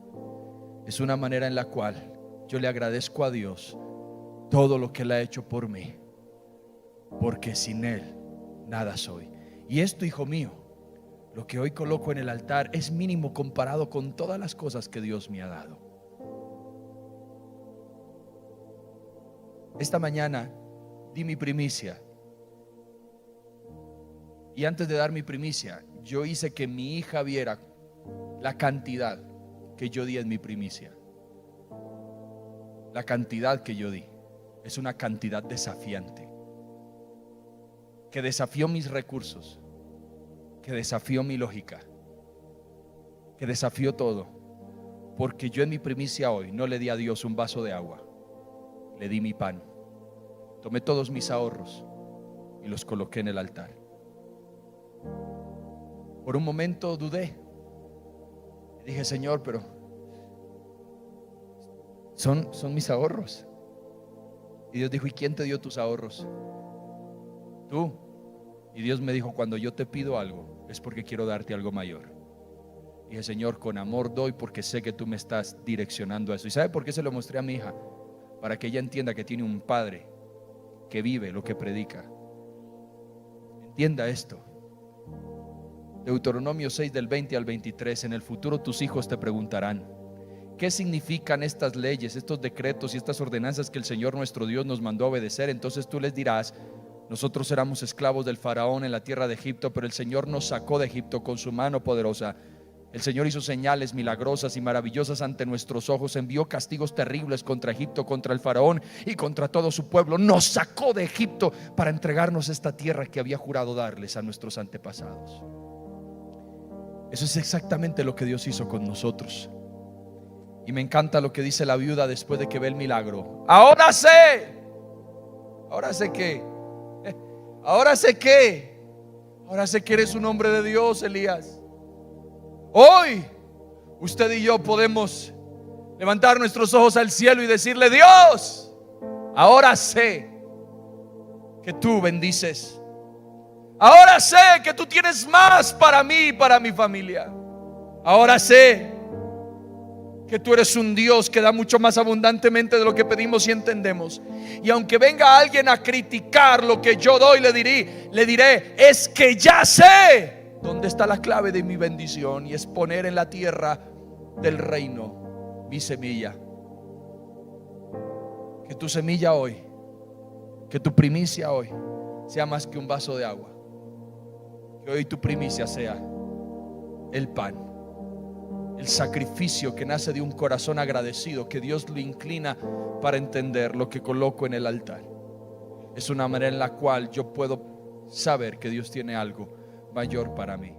es una manera en la cual yo le agradezco a Dios todo lo que Él ha hecho por mí, porque sin Él nada soy. Y esto, hijo mío, lo que hoy coloco en el altar es mínimo comparado con todas las cosas que Dios me ha dado. Esta mañana di mi primicia. Y antes de dar mi primicia, yo hice que mi hija viera la cantidad que yo di en mi primicia. La cantidad que yo di es una cantidad desafiante, que desafió mis recursos, que desafió mi lógica, que desafió todo. Porque yo en mi primicia hoy no le di a Dios un vaso de agua, le di mi pan. Tomé todos mis ahorros y los coloqué en el altar. Por un momento dudé. Dije: Señor, pero son mis ahorros. Y Dios dijo: ¿y quién te dio tus ahorros? Tú. Y Dios me dijo: cuando yo te pido algo es porque quiero darte algo mayor. Y dije: Señor, con amor doy, porque sé que tú me estás direccionando a eso. ¿Y sabe por qué se lo mostré a mi hija? Para que ella entienda que tiene un padre que vive lo que predica. Entienda esto. Deuteronomio 6 del 20 al 23. En el futuro tus hijos te preguntarán: ¿qué significan estas leyes, estos decretos y estas ordenanzas que el Señor nuestro Dios nos mandó a obedecer? Entonces tú les dirás: nosotros éramos esclavos del faraón en la tierra de Egipto, pero el Señor nos sacó de Egipto con su mano poderosa. El Señor hizo señales milagrosas y maravillosas ante nuestros ojos, envió castigos terribles contra Egipto, contra el faraón y contra todo su pueblo. Nos sacó de Egipto para entregarnos esta tierra que había jurado darles a nuestros antepasados. Eso es exactamente lo que Dios hizo con nosotros. Y me encanta lo que dice la viuda después de que ve el milagro: ahora sé que eres un hombre de Dios, Elías. Hoy usted y yo podemos levantar nuestros ojos al cielo y decirle: Dios, ahora sé que tú bendices. Ahora sé que tú tienes más para mí y para mi familia. Ahora sé que tú eres un Dios que da mucho más abundantemente de lo que pedimos y entendemos. Y aunque venga alguien a criticar lo que yo doy, le diré: es que ya sé dónde está la clave de mi bendición, y es poner en la tierra del reino mi semilla. Que tu semilla hoy, que tu primicia hoy sea más que un vaso de agua. Que hoy tu primicia sea el pan, el sacrificio que nace de un corazón agradecido, que Dios lo inclina para entender lo que coloco en el altar. Es una manera en la cual yo puedo saber que Dios tiene algo mayor para mí.